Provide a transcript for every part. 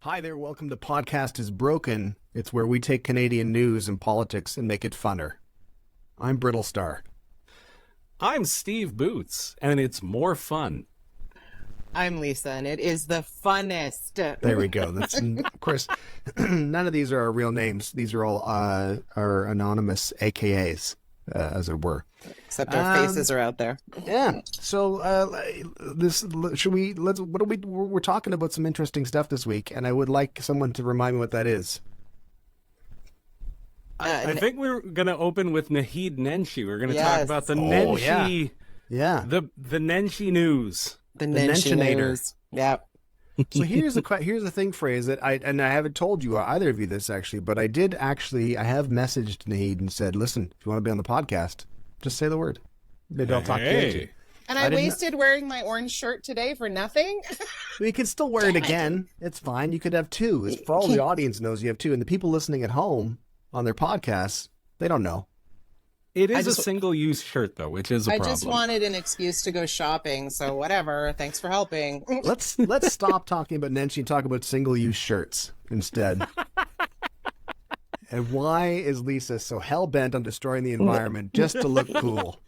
Hi there, welcome to Podcast is Broken. It's where we take Canadian news and politics and make it funner. I'm Brittlestar. I'm Steve Boots, and it's more fun. I'm Lisa, and it is the funnest. There we go. That's, of course, none of these are our real names. These are all our anonymous AKAs, as it were. Except our faces are out there. Yeah. So, we're talking about some interesting stuff this week, and I would like someone to remind me what that is. I think we're going to open with Naheed Nenshi. We're going to talk about the Nenshi. Yeah. The Nenshi news. The Nenshinator. Yeah. So here's the thing phrase that I haven't told you, either of you, this actually, but I have messaged Naheed and said, listen, if you want to be on the podcast, just say the word. Maybe I'll talk to you. And I wasted wearing my orange shirt today for nothing. You can still wear it again. It's fine. You could have two. It's for all the audience knows you have two. And the people listening at home on their podcasts, they don't know. It is a single-use shirt, though, which is a problem. I just wanted an excuse to go shopping, so whatever. Thanks for helping. Let's stop talking about Nenshi and talk about single-use shirts instead. And why is Lisa so hell-bent on destroying the environment just to look cool?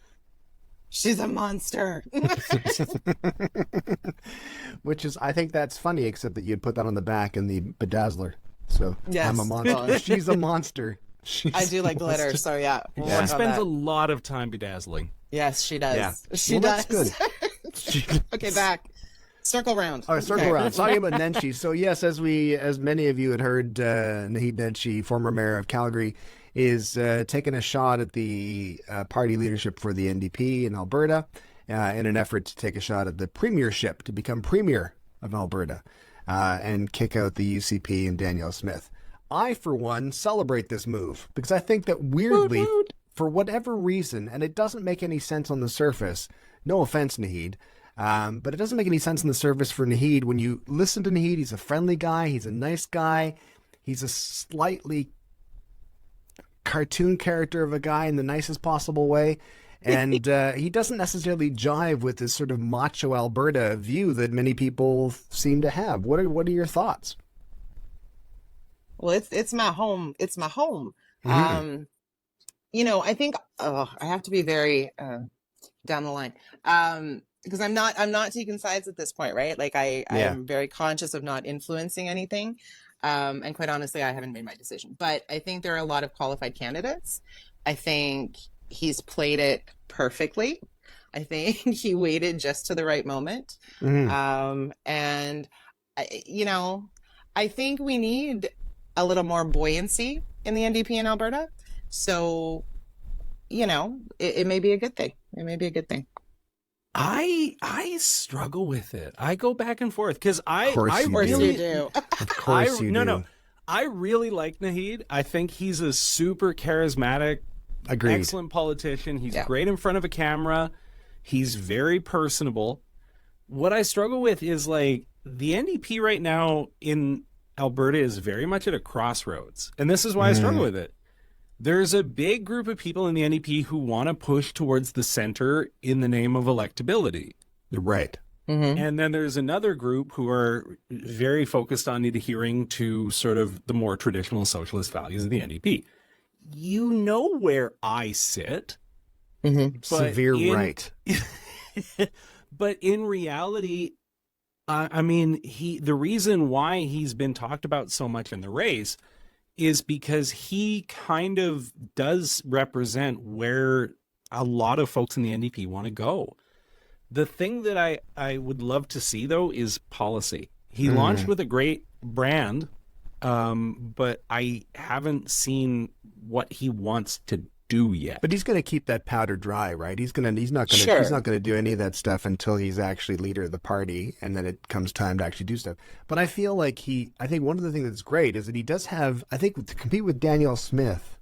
She's a monster. Which is, I think that's funny, except that you'd put that on the back in the bedazzler. So yes. I'm a monster. Well, she's a monster. I do like glitter, so yeah. She spends a lot of time bedazzling. Yes, she does. Yeah. She does. That's good. Okay, back. Circle round. All right, circle round. Talking about Nenshi. So yes, as many of you had heard, Naheed Nenshi, former mayor of Calgary, is taking a shot at the party leadership for the NDP in Alberta in an effort to take a shot at the premiership, to become premier of Alberta and kick out the UCP and Danielle Smith. I, for one, celebrate this move because I think that weirdly, for whatever reason, and it doesn't make any sense on the surface, no offense, Naheed, but it doesn't make any sense on the surface for Naheed. When you listen to Naheed, he's a friendly guy, he's a nice guy, he's a slightly cartoon character of a guy in the nicest possible way, and he doesn't necessarily jive with this sort of macho Alberta view that many people seem to have. What are your thoughts? Well, it's my home. It's my home. Mm-hmm. I think I have to be very down the line because I'm not taking sides at this point, right? Like I am very conscious of not influencing anything. And quite honestly, I haven't made my decision. But I think there are a lot of qualified candidates. I think he's played it perfectly. I think he waited just to the right moment. Mm-hmm. And I think we need a little more buoyancy in the NDP in Alberta. So, it may be a good thing. It may be a good thing. I struggle with it. I go back and forth because I really do. Of course you do. No. I really like Naheed. I think he's a super charismatic, excellent politician. He's great in front of a camera. He's very personable. What I struggle with is like the NDP right now in Alberta is very much at a crossroads. And this is why I struggle with it. There's a big group of people in the NDP who want to push towards the center in the name of electability. Right. Mm-hmm. And then there's another group who are very focused on adhering to sort of the more traditional socialist values of the NDP. You know where I sit. Mm-hmm. Severe right. But in reality, the reason why he's been talked about so much in the race is because he kind of does represent where a lot of folks in the NDP want to go. The thing that I would love to see, though, is policy. He launched with a great brand, but I haven't seen what he wants to do yet. But he's going to keep that powder dry, right? He's not going to do any of that stuff until he's actually leader of the party, and then it comes time to actually do stuff. But I feel like I think one of the things that's great is that he does have, I think, to compete with Danielle Smith,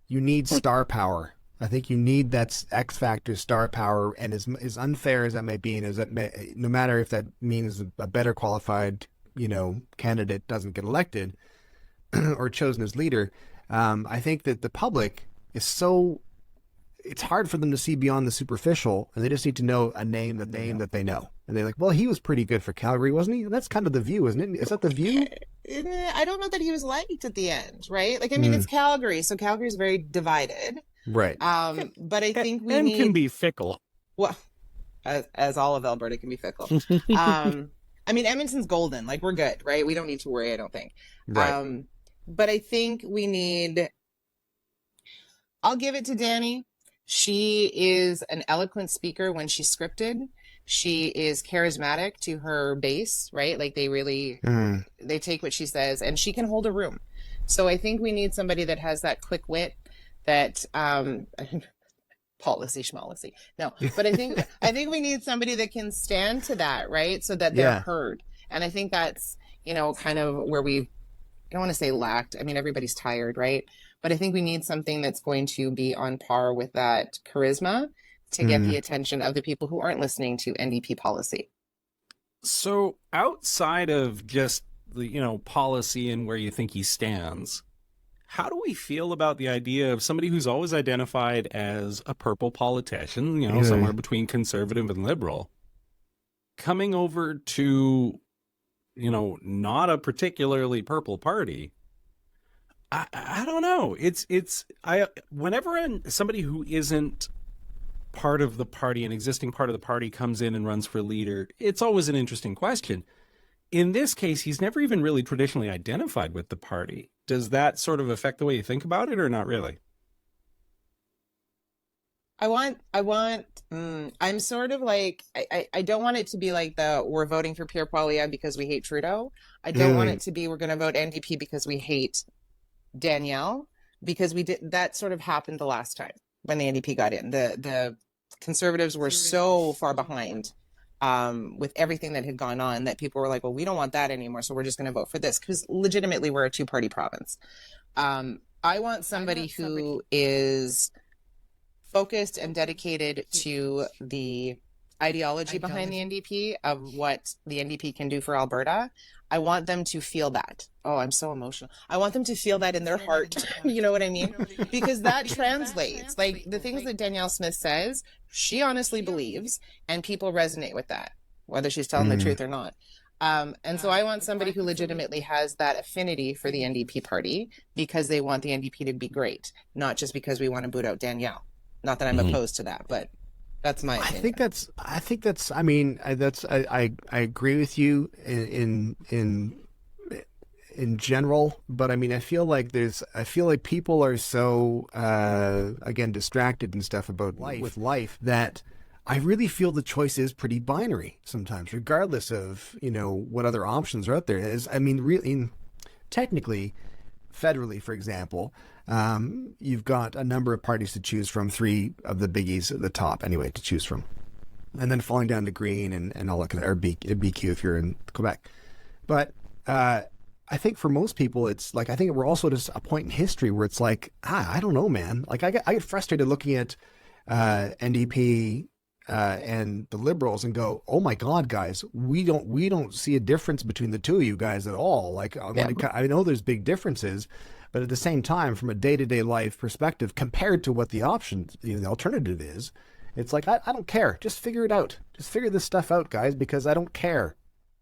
you need star power. I think you need that X factor star power, and as unfair as that may be, and no matter if that means a better qualified, candidate doesn't get elected or chosen as leader, I think that the public is so it's hard for them to see beyond the superficial, and they just need to know a name that they know. And they're like, well, he was pretty good for Calgary, wasn't he? And that's kind of the view, isn't it? Is that the view? I don't know that he was liked at the end, right? Like, I mean, it's Calgary, so Calgary's very divided. Right. But I think we and need... can be fickle. Well, as all of Alberta can be fickle. I mean, Edmonton's golden. Like, we're good, right? We don't need to worry, I don't think. Right. But I think we need... I'll give it to Dani. She is an eloquent speaker when she's scripted. She is charismatic to her base, right? Like, they really, they take what she says, and she can hold a room. So I think we need somebody that has that quick wit, that, policy schmolicy. No, but I think we need somebody that can stand to that, right? So that they're heard. And I think that's, kind of where we, I don't want to say lacked. I mean, everybody's tired, right? But I think we need something that's going to be on par with that charisma to get the attention of the people who aren't listening to NDP policy. So outside of just the, policy and where you think he stands, how do we feel about the idea of somebody who's always identified as a purple politician, somewhere between conservative and liberal, coming over to, not a particularly purple party? I don't know. Whenever somebody who isn't part of the party, an existing part of the party, comes in and runs for leader, it's always an interesting question. In this case, he's never even really traditionally identified with the party. Does that sort of affect the way you think about it, or not really? I'm sort of like, I don't want it to be like we're voting for Pierre Poilievre because we hate Trudeau. I don't want it to be we're going to vote NDP because we hate Danielle, because that sort of happened the last time when the NDP got in. The Conservatives were so far behind with everything that had gone on that people were like, well, we don't want that anymore, so we're just going to vote for this, because legitimately we're a two-party province. I want somebody who is focused and dedicated to the ideology behind the NDP, of what the NDP can do for Alberta. I want them to feel that. Oh, I'm so emotional. I want them to feel that in their heart. You know what I mean? Because that translates. Like, the things that Danielle Smith says, she honestly believes, and people resonate with that, whether she's telling the truth or not. And so I want somebody who legitimately has that affinity for the NDP party, because they want the NDP to be great, not just because we want to boot out Danielle. Not that I'm opposed to that, but that's my opinion. I agree with you in general, but I mean, I feel like people are so again distracted and stuff about life that I really feel the choice is pretty binary sometimes, regardless of what other options are out there. Really, technically, federally, for example, you've got a number of parties to choose from, three of the biggies at the top anyway to choose from, and then falling down to Green and all that kind of, or BQ if you're in Quebec. But I think for most people, it's like, I think we're also just a point in history where it's like, I don't know, man. Like, I get frustrated looking at NDP and the Liberals and go, oh my God, guys, we don't see a difference between the two of you guys at all. Like, I know there's big differences, but at the same time, from a day-to-day life perspective, compared to what the option, the alternative is, it's like, I don't care. Just figure it out. Just figure this stuff out, guys, because I don't care.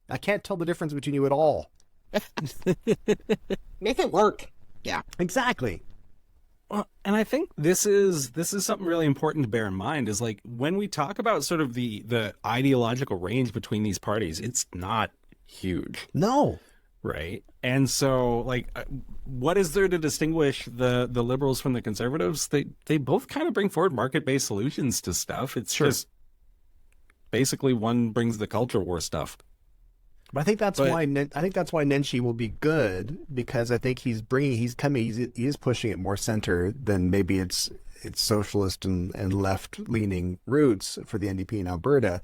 I can't tell the difference between you at all. Make it work. Yeah, exactly. Well, and I think this is something really important to bear in mind, is like, when we talk about sort of the ideological range between these parties, it's not huge. No. Right. And so, like, what is there to distinguish the Liberals from the Conservatives? They both kind of bring forward market-based solutions to stuff. It's just basically one brings the culture war stuff. But I think that's why Nenshi will be good, because I think he is pushing it more center than maybe its socialist and left leaning roots for the NDP in Alberta.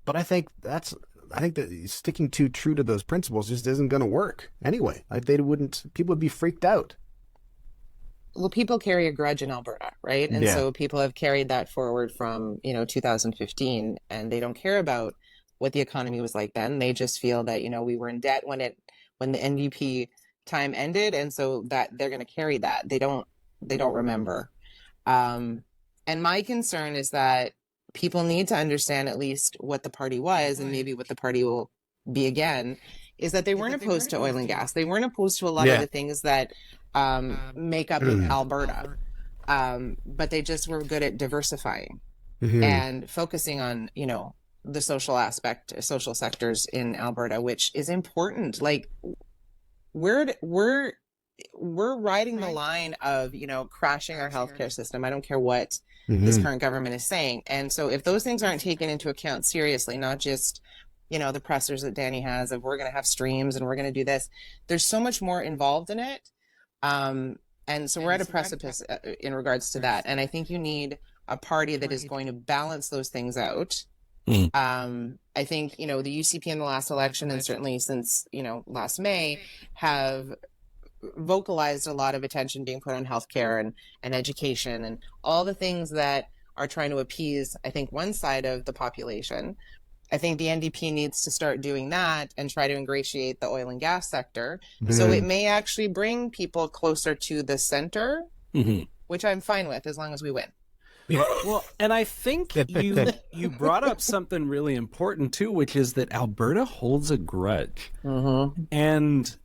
But I think that sticking too true to those principles just isn't going to work anyway. Like, people would be freaked out. Well, people carry a grudge in Alberta, right? And so people have carried that forward from 2015, and they don't care about what the economy was like then. They just feel that we were in debt when the NDP time ended, and so that they're going to carry that. They don't remember. And my concern is that people need to understand at least what the party was, and maybe what the party will be again, is that they weren't opposed to oil and gas. They weren't opposed to a lot of the things that make up Alberta. But they just were good at diversifying and focusing on, you know, the social aspect, social sectors in Alberta, which is important. Like we're riding the line of, you know, crashing our healthcare system. I don't care what this current government is saying. And so if those things aren't taken into account seriously, not just, you know, the pressers that Danny has of we're going to have streams and we're going to do this, there's so much more involved in it. And so we're at a precipice in regards to that. And I think you need a party that is going to balance those things out. I think, you know, the UCP in the last election, and certainly since, you know, last May, have vocalized a lot of attention being put on healthcare and education and all the things that are trying to appease, I think, one side of the population. I think the NDP needs to start doing that and try to ingratiate the oil and gas sector. So it may actually bring people closer to the center, which I'm fine with as long as we win. Well, and I think you brought up something really important too, which is that Alberta holds a grudge. And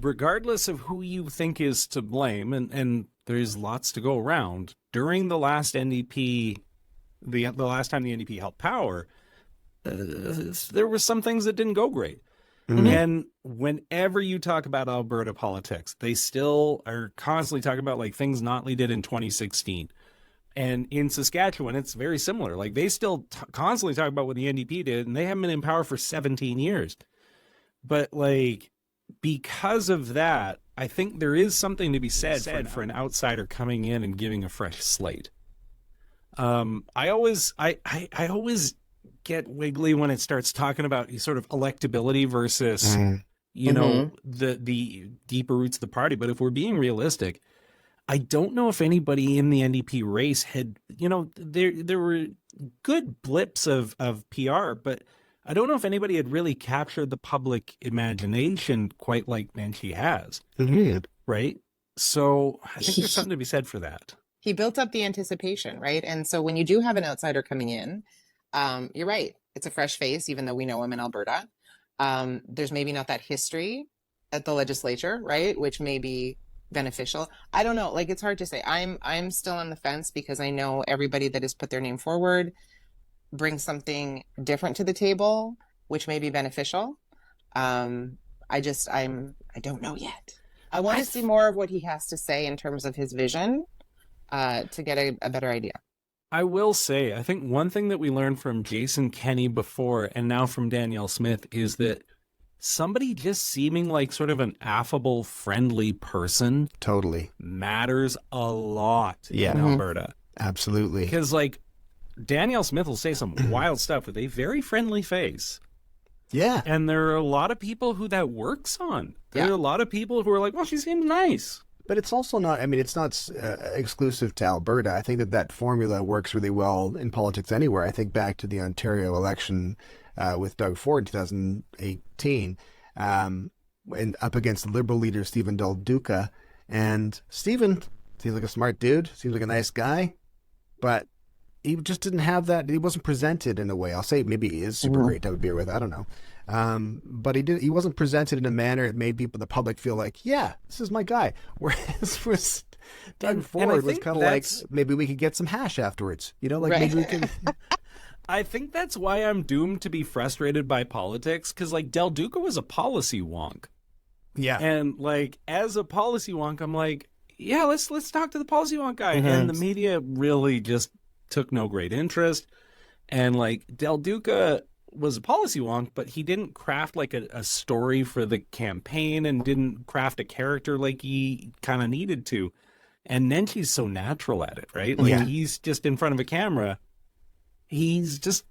regardless of who you think is to blame, and there's lots to go around, during the last NDP, the last time the NDP held power, there were some things that didn't go great. And whenever you talk about Alberta politics, they still are constantly talking about like things Notley did in 2016. And in Saskatchewan, it's very similar. Like they still constantly talk about what the NDP did, and they haven't been in power for 17 years. But like, because of that, I think there is something to be said for an outsider coming in and giving a fresh slate. I always get wiggly when it starts talking about sort of electability versus, you know, the deeper roots of the party. But if we're being realistic, I don't know if anybody in the NDP race had, you know, there were good blips of PR, but I don't know if anybody had really captured the public imagination quite like Nenshi has. Right? So I think there's something to be said for that. He built up the anticipation, right? And so when you do have an outsider coming in, you're right. It's a fresh face, even though we know him in Alberta. There's maybe not that history at the legislature, right? Which may be beneficial. I don't know. Like, it's hard to say. I'm still on the fence because I know everybody that has put their name forward brings something different to the table, which may be beneficial. I don't know yet. I want to see more of what he has to say in terms of his vision to get a better idea. I will say, I think one thing that we learned from Jason Kenney before and now from Danielle Smith is that somebody just seeming like sort of an affable, friendly person totally matters a lot in Alberta. Absolutely. Because like Danielle Smith will say some wild stuff with a very friendly face. Yeah. And there are a lot of people who that works on. There are a lot of people who are like, well, she seems nice. But it's also not, I mean, it's not exclusive to Alberta. I think that formula works really well in politics anywhere. I think back to the Ontario election with Doug Ford in 2018 and up against the Liberal leader, Stephen Del Duca. And Stephen seems like a smart dude, seems like a nice guy, but he just didn't have that. He wasn't presented in a way. I'll say maybe he is super great to have a beer with. I don't know. But he wasn't presented in a manner that made the public feel like, yeah, this is my guy. Whereas Doug Ford was kind of like, maybe we could get some hash afterwards. You know, like maybe we can. I think that's why I'm doomed to be frustrated by politics, because like Del Duca was a policy wonk. Yeah. And like as a policy wonk, I'm like, yeah, let's talk to the policy wonk guy. And the media really just took no great interest. And like Del Duca was a policy wonk, but he didn't craft like a story for the campaign and didn't craft a character like he kind of needed to. And Nenshi's so natural at it, right? Like he's just in front of a camera. He's just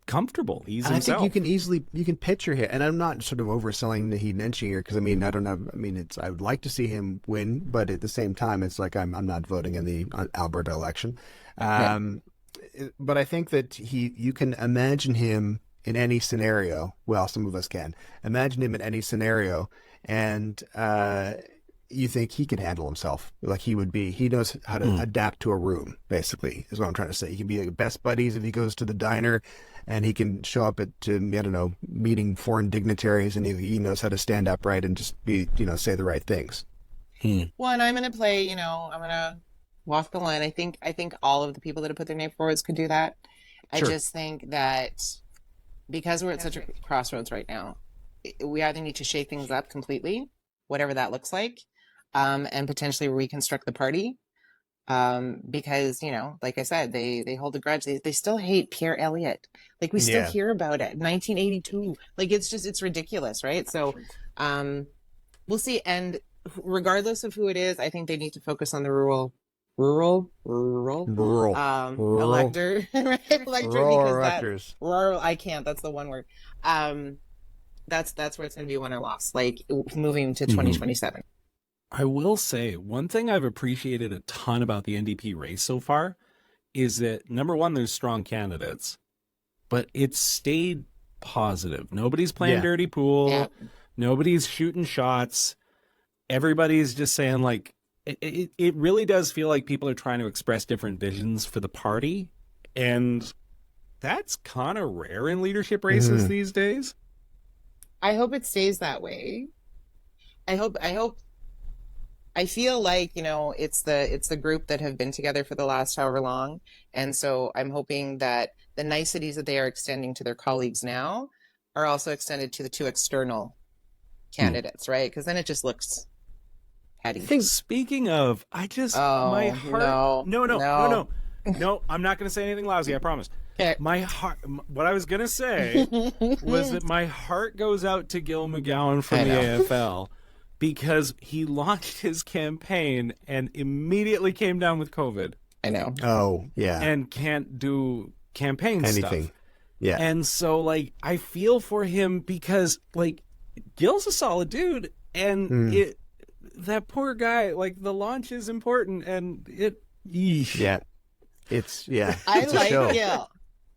comfortable. He's himself. I think you can picture him, and I'm not sort of overselling Naheed Nenshi here because I mean I don't know. I mean I would like to see him win, but at the same time it's like I'm not voting in the Alberta election. But I think that you can imagine him in any scenario. Well, some of us can imagine him in any scenario, and you think he can handle himself. Like he knows how to adapt to a room, basically, is what I'm trying to say. He can be like best buddies if he goes to the diner, and he can show up meeting foreign dignitaries, and he knows how to stand upright and just say the right things. Well, and I'm going to play, I'm going to walk the line. I think all of the people that have put their name forwards could do that. Sure. I just think that because we're at such a crossroads right now, we either need to shake things up completely, whatever that looks like, and potentially reconstruct the party. Because, like I said, they hold a grudge. They still hate Pierre Elliott. Like we still hear about it. 1982. Like it's ridiculous, right? So we'll see. And regardless of who it is, I think they need to focus on the rural elector, right? Rural electors. Rural, I can't, that's the one word. That's where it's going to be win or loss, like moving to 2027. I will say one thing I've appreciated a ton about the NDP race so far is that, number one, there's strong candidates, but it's stayed positive. Nobody's playing dirty pool. Yeah. Nobody's shooting shots. Everybody's just saying, like, it really does feel like people are trying to express different visions for the party. And that's kind of rare in leadership races these days. I hope it stays that way. I feel like, it's the group that have been together for the last however long. And so I'm hoping that the niceties that they are extending to their colleagues now are also extended to the two external candidates, right? Because then it just looks petty. Speaking of, my heart. No, I'm not going to say anything lousy, I promise. Okay. My heart, what I was going to say was that my heart goes out to Gil McGowan from the AFL. Because he launched his campaign and immediately came down with COVID. I know. Oh, yeah. And can't do campaign stuff. Yeah. And so, like, I feel for him because, like, Gil's a solid dude. And that poor guy, like, the launch is important. And Yeah. I like Gil.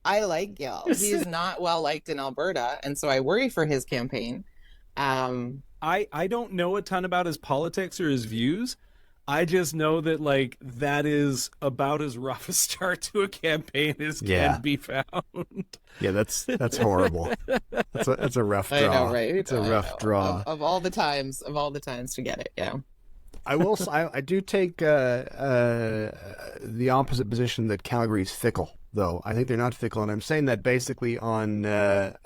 I like Gil. He's not well liked in Alberta. And so I worry for his campaign. I don't know a ton about his politics or his views. I just know that, like, that is about as rough a start to a campaign as can be found. Yeah, that's horrible. That's a rough draw. I know, right? It's a rough draw. Of all the times to get it, yeah. I do take the opposite position that Calgary's fickle, though. I think they're not fickle, and I'm saying that basically on the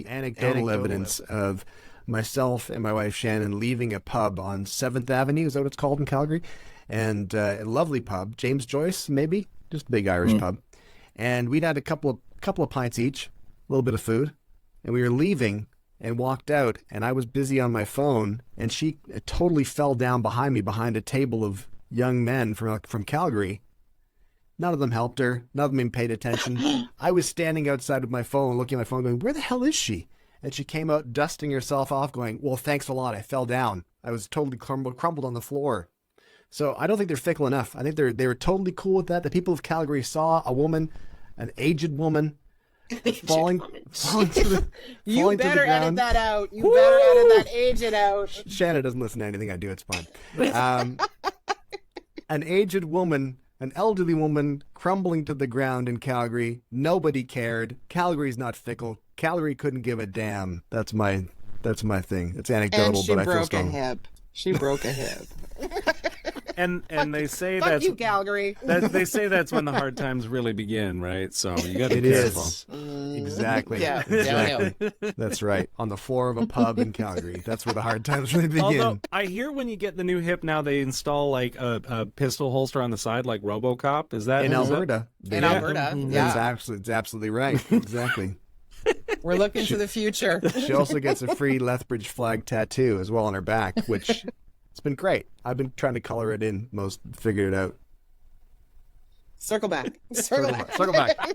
anecdotal evidence of myself and my wife Shannon leaving a pub on 7th Avenue, is that what it's called in Calgary? And a lovely pub, James Joyce, maybe, just a big Irish pub. And we'd had a couple of pints each, a little bit of food, and we were leaving and walked out, and I was busy on my phone, and she totally fell down behind me, behind a table of young men from Calgary. None of them helped her. None of them even paid attention. I was standing outside with my phone, looking at my phone, going, where the hell is she? And she came out dusting herself off, going, well, thanks a lot. I fell down. I was totally crumbled on the floor. So I don't think they're fickle enough. I think they were totally cool with that. The people of Calgary saw a woman, an aged woman, falling to the You better edit that out. You better edit that aged out. Shannon doesn't listen to anything I do. It's fine. An aged woman, an elderly woman crumbling to the ground in Calgary. Nobody cared. Calgary's not fickle. Calgary couldn't give a damn. That's my thing. It's anecdotal, but I feel strong. She broke a hip. And they say Fuck that's you, Calgary. They say that's when the hard times really begin, right? So you got to be careful. Exactly. Yeah, exactly. That's right. On the floor of a pub in Calgary. That's where the hard times really begin. Although I hear when you get the new hip now, they install like a pistol holster on the side, like RoboCop. Is that in Alberta? In Alberta, yeah. It's absolutely right. Exactly. We're looking to the future. She also gets a free Lethbridge flag tattoo as well on her back, which it's been great. I've been trying to color it in. Most figured it out. Circle back. Circle back.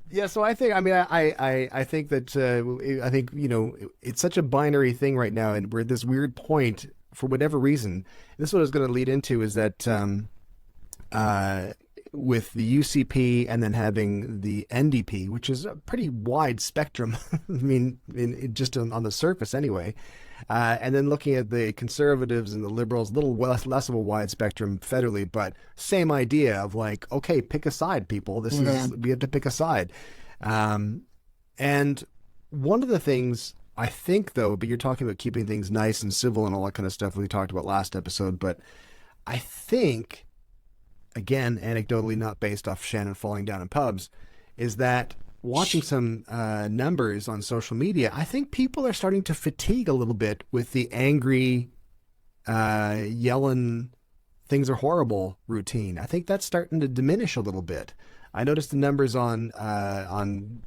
Yeah. So I think. I mean, I think that I think it's such a binary thing right now, and we're at this weird point for whatever reason. This is what I was going to lead into is that with the UCP and then having the NDP, which is a pretty wide spectrum. I mean, just on the surface anyway. And then looking at the Conservatives and the Liberals, a little less of a wide spectrum federally, but same idea of like, okay, pick a side, people. We have to pick a side. And one of the things I think, though, but you're talking about keeping things nice and civil and all that kind of stuff we talked about last episode, but I think, again, anecdotally not based off Shannon falling down in pubs, is that watching some numbers on social media, I think people are starting to fatigue a little bit with the angry, yelling, things are horrible routine. I think that's starting to diminish a little bit. I noticed the numbers on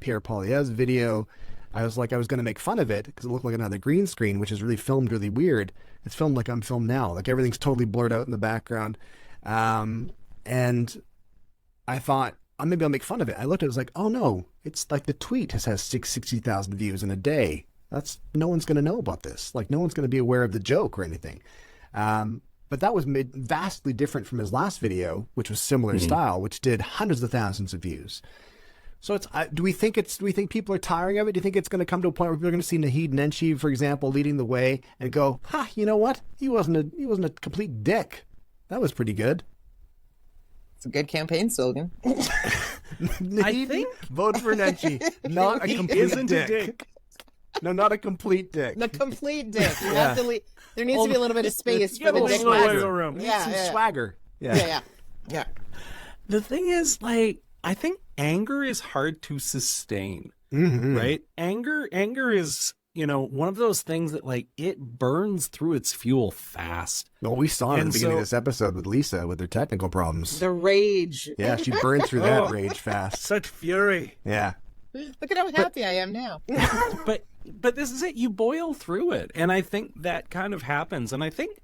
Pierre Poilievre's video. I was going to make fun of it because it looked like another green screen, which is really filmed really weird. It's filmed like I'm filmed now. Like everything's totally blurred out in the background. And I thought, maybe I'll make fun of it. I looked at it, I was like, oh no, it's like the tweet has 60,000 views in a day. No one's going to know about this. Like no one's going to be aware of the joke or anything. But that was vastly different from his last video, which was similar style, which did hundreds of thousands of views. So do we think people are tiring of it? Do you think it's going to come to a point where we're going to see Naheed Nenshi, for example, leading the way and go, you know what? He wasn't a complete dick. That was pretty good. It's a good campaign slogan. I think vote for Nenshi, not a complete dick. No, not a complete dick. The complete dick. You have to there needs to be a little bit of space for the dick. Room. Some swagger. Yeah. The thing is, like, I think anger is hard to sustain, right? Anger is, one of those things that like it burns through its fuel fast. Well, we saw it in the beginning of this episode with Lisa with her technical problems. The rage. Yeah, she burned through that rage fast. Such fury. Yeah. Look at how happy I am now. But this is it. You boil through it. And I think that kind of happens. And I think,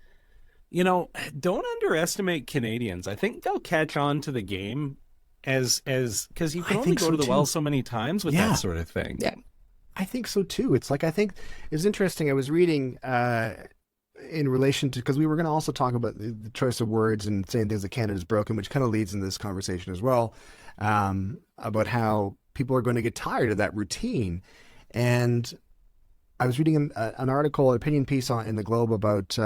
don't underestimate Canadians. I think they'll catch on to the game as because you can only go to the well so many times with that sort of thing. Yeah. I think so too. It's like, I think it's interesting. I was reading in relation to, because we were going to also talk about the choice of words and saying things that Canada's broken, which kind of leads into this conversation as well, about how people are going to get tired of that routine. And I was reading an article, an opinion piece in the Globe about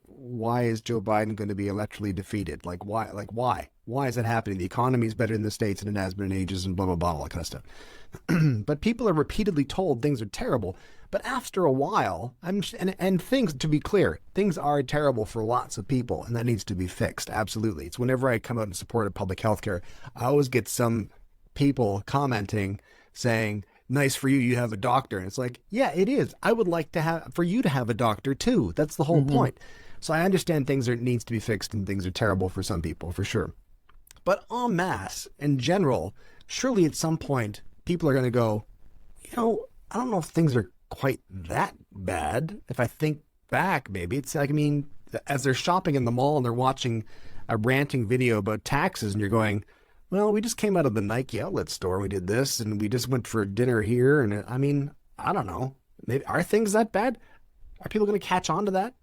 why is Joe Biden going to be electorally defeated? Like why? Why is that happening? The economy is better in the States than it has been in ages and blah, blah, blah, all that kind of stuff. But people are repeatedly told things are terrible. But after a while, and things, to be clear, things are terrible for lots of people, and that needs to be fixed. Absolutely. It's whenever I come out in support of public health care, I always get some people commenting saying, nice for you, you have a doctor. And it's like, yeah, it is. I would like for you to have a doctor too. That's the whole point. So I understand things needs to be fixed and things are terrible for some people, for sure. But en masse, in general, surely at some point, people are going to go, I don't know if things are quite that bad. If I think back, maybe it's like, as they're shopping in the mall and they're watching a ranting video about taxes and you're going, well, we just came out of the Nike outlet store. We did this and we just went for dinner here. And I don't know. Maybe, are things that bad? Are people going to catch on to that?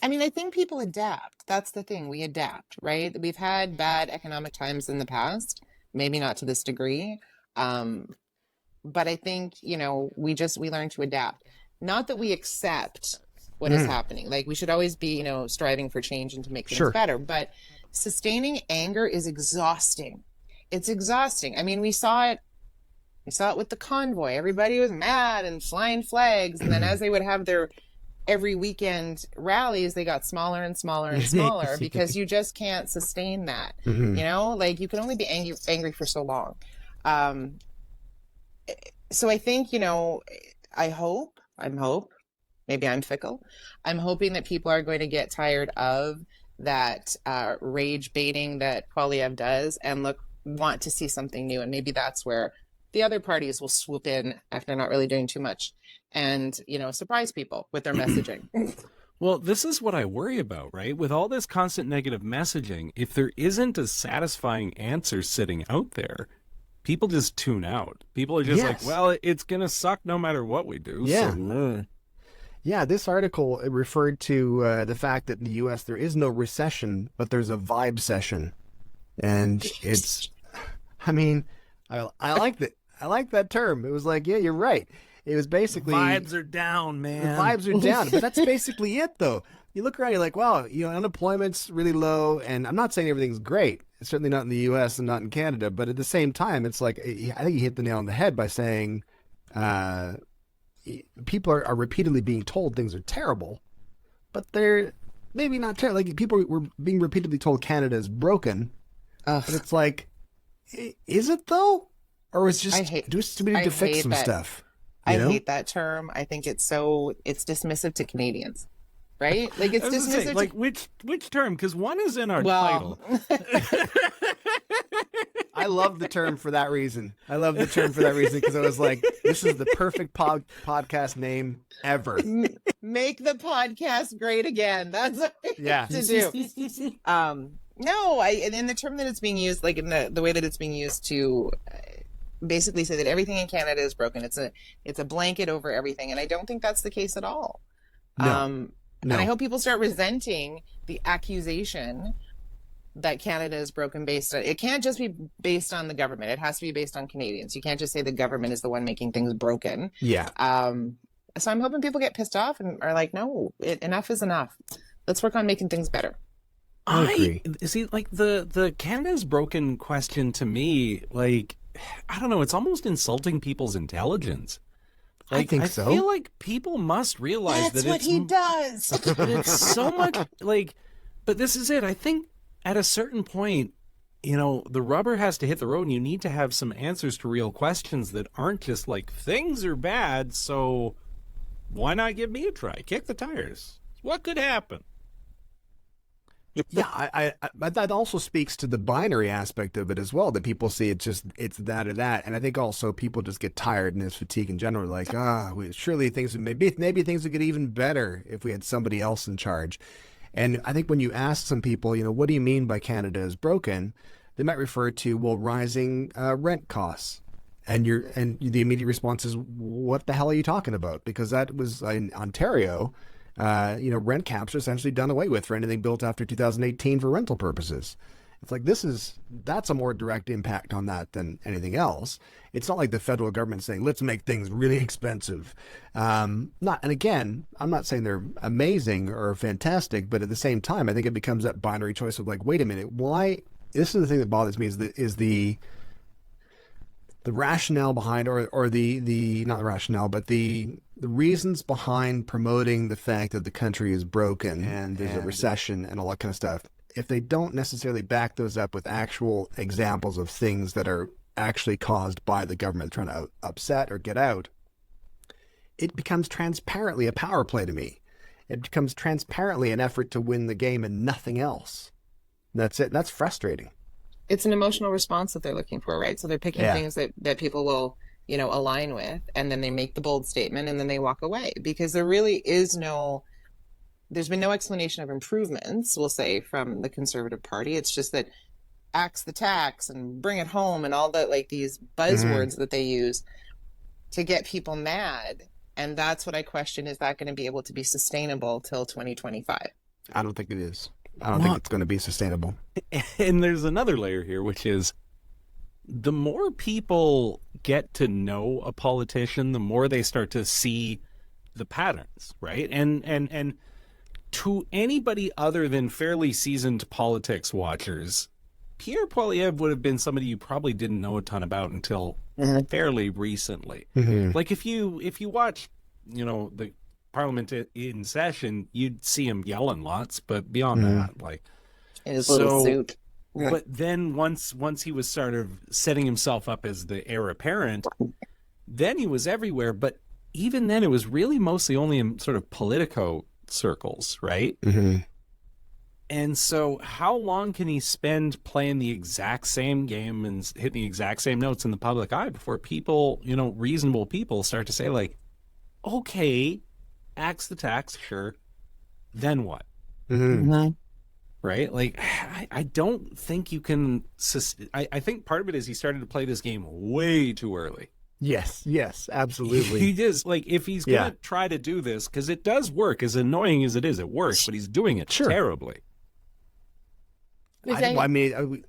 I think people adapt. That's the thing. We adapt, right? We've had bad economic times in the past, maybe not to this degree. But I think, we learn to adapt. Not that we accept what is happening. Like we should always be, striving for change and to make things better. But sustaining anger is exhausting. It's exhausting. We saw it with the convoy. Everybody was mad and flying flags. And then as they would have their every weekend rallies, they got smaller and smaller and smaller because you just can't sustain that. Like you can only be angry for so long. So I think, I'm maybe I'm fickle. I'm hoping that people are going to get tired of that rage baiting that Poilievre does and want to see something new. And maybe that's where the other parties will swoop in after not really doing too much and, surprise people with their messaging. Well, this is what I worry about, right? With all this constant negative messaging, if there isn't a satisfying answer sitting out there, people just tune out. People are just like, well, it's going to suck no matter what we do. Yeah. So, yeah, this article referred to the fact that in the U.S. there is no recession, but there's a vibe session. And it's, I mean, I like that. I like that term. It was like, yeah, you're right. It was basically Vibes are down, the man. vibes are down, but that's basically it, though. You look around, you're like, wow, unemployment's really low, and I'm not saying everything's great. It's certainly not in the U.S. and not in Canada, but at the same time, it's like, I think you hit the nail on the head by saying people are repeatedly being told things are terrible, but they're maybe not terrible. Like, people were being repeatedly told Canada is broken, but it's like, is it though? Or is just do we need to fix some stuff? I hate that term. I think it's dismissive to Canadians, right? Like, it's dismissive. Say, like, which term? Because one is in our title. I love the term for that reason. Because I was like, this is the perfect podcast name ever. Make the podcast great again. That's what we have to do. No, in the term that it's being used, like in the way that it's being used to basically say that everything in Canada is broken. It's a blanket over everything, and I don't think that's the case at all. No. And I hope people start resenting the accusation that Canada is broken based on. It can't just be based on the government. It has to be based on Canadians. You can't just say the government is the one making things broken. Yeah. So I'm hoping people get pissed off and are like, no, enough is enough. Let's work on making things better. I agree. See, like the Canada's broken question to me, like, I don't know, it's almost insulting people's intelligence. Like, I think so. I feel like people must realize that's what he does. It's so much like, but this is it. I think at a certain point, the rubber has to hit the road, and you need to have some answers to real questions that aren't just like, things are bad, so why not give me a try? Kick the tires. What could happen? Yeah, but that also speaks to the binary aspect of it as well, that people see it's that or that. And I think also people just get tired and there's fatigue in general. Like, surely maybe things would get even better if we had somebody else in charge. And I think when you ask some people, what do you mean by Canada is broken? They might refer to, rising rent costs. And the immediate response is, what the hell are you talking about? Because that was in Ontario. Rent caps are essentially done away with for anything built after 2018 for rental purposes. It's like, that's a more direct impact on that than anything else. It's not like the federal government saying, let's make things really expensive. And again, I'm not saying they're amazing or fantastic, but at the same time, I think it becomes that binary choice of like, wait a minute, why? This is the thing that bothers me is the rationale behind, or the not the rationale, but the reasons behind promoting the fact that the country is broken and there's a recession and all that kind of stuff. If they don't necessarily back those up with actual examples of things that are actually caused by the government trying to upset or get out, it becomes transparently a power play to me. It becomes transparently an effort to win the game and nothing else. That's it. That's frustrating. It's an emotional response that they're looking for, right? So they're picking things that people will, align with, and then they make the bold statement and then they walk away, because there really is there's been no explanation of improvements, we'll say, from the Conservative Party. It's just that axe the tax and bring it home and all that, like these buzzwords that they use to get people mad. And that's what I question. Is that going to be able to be sustainable till 2025? I don't think it is. I don't think it's going to be sustainable. And there's another layer here, which is the more people get to know a politician, the more they start to see the patterns, right? And to anybody other than fairly seasoned politics watchers, Pierre Poilievre would have been somebody you probably didn't know a ton about until fairly recently. Like if you watch, the Parliament in session, you'd see him yelling lots, but beyond that, like, in his little suit. But then once he was sort of setting himself up as the heir apparent, then he was everywhere. But even then, it was really mostly only in sort of politico circles, right? And so how long can he spend playing the exact same game and hitting the exact same notes in the public eye before people, reasonable people start to say, like, okay, axe the tax, sure, then what? Right? Like, I don't think you can. I think part of it is he started to play this game way too early. Yes, absolutely. He just, like, if he's going to try to do this, because it does work, as annoying as it is, it works, but he's doing it terribly. I mean,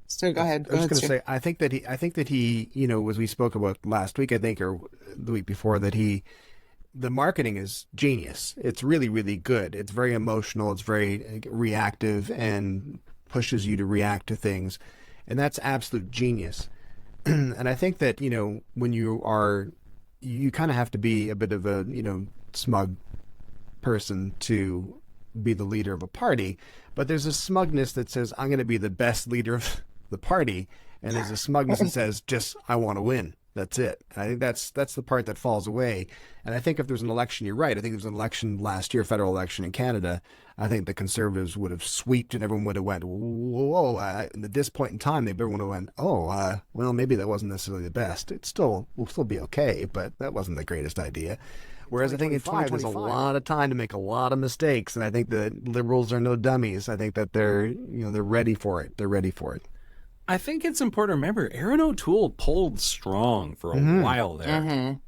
So go ahead. I was going to say, I think that he, you know, as we spoke about last week, I think, or the week before, that the marketing is genius. It's really, really good. It's very emotional. It's very reactive and pushes you to react to things. And that's absolute genius. And I think that, you know, when you kind of have to be a bit of a, you know, smug person to be the leader of a party. But there's a smugness that says, I'm going to be the best leader of the party. And there's a smugness that says, just, I want to win. That's it. And I think that's the part that falls away. And I think if there's an election, you're right. I think there was an election last year, federal election in Canada. I think the Conservatives would have sweeped and everyone would have went, whoa. And at this point in time, everyone would have went, well, maybe that wasn't necessarily the best. We'll still be okay, but that wasn't the greatest idea. Whereas I think in 2025, there's a lot of time to make a lot of mistakes. And I think the Liberals are no dummies. I think that they're ready for it. They're ready for it. I think it's important to remember Aaron O'Toole pulled strong for a while there.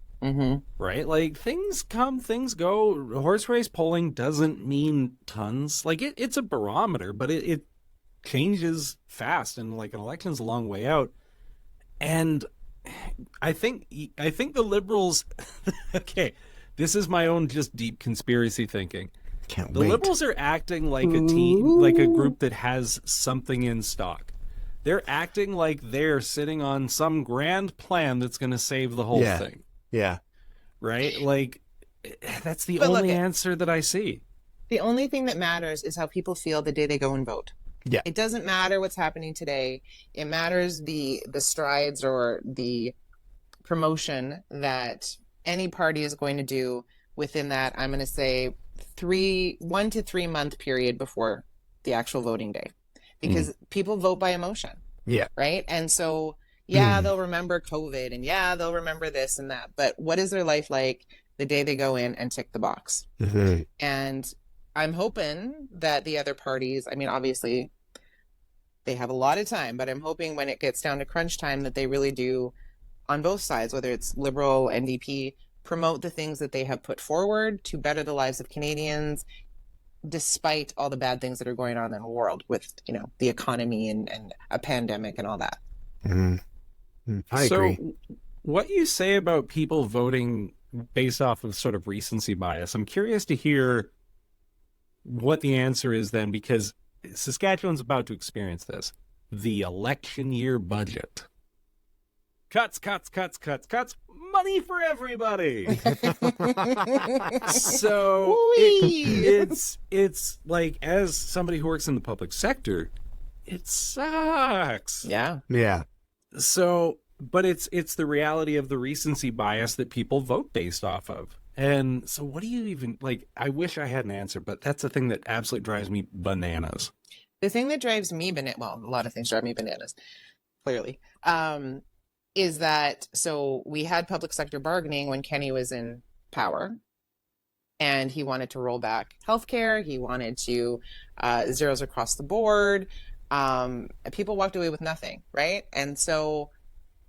Right? Like, things come, things go. Horse race polling doesn't mean tons. Like, it's a barometer, but it changes fast, and like an election's a long way out. And I think the Liberals okay, this is my own just deep conspiracy thinking. The Liberals are acting like a team, like a group that has something in stock. They're acting like they're sitting on some grand plan that's going to save the whole thing. Yeah. Right? Like, that's the only answer that I see. The only thing that matters is how people feel the day they go and vote. Yeah. It doesn't matter what's happening today. It matters the strides or the promotion that any party is going to do within that, I'm going to say, 1 to 3 month period before the actual voting day. Because people vote by emotion. Yeah. Right? And so, they'll remember COVID, and they'll remember this and that. But what is their life like the day they go in and tick the box? And I'm hoping that the other parties, I mean, obviously, they have a lot of time, but I'm hoping when it gets down to crunch time that they really do, on both sides, whether it's Liberal, NDP, promote the things that they have put forward to better the lives of Canadians, despite all the bad things that are going on in the world with, you know, the economy and a pandemic and all that. I agree. So what you say about people voting based off of sort of recency bias, I'm curious to hear what the answer is then, because Saskatchewan's about to experience this. The election year budget. Cuts, money for everybody. So it's like, as somebody who works in the public sector, it sucks. Yeah. So, but it's the reality of the recency bias that people vote based off of. And so what do you even, like, I wish I had an answer, but that's the thing that absolutely drives me bananas. The thing that drives me well, a lot of things drive me bananas, clearly. Is that, so we had public sector bargaining when Kenny was in power, and he wanted to roll back healthcare. He wanted to zeros across the board. People walked away with nothing, right? And so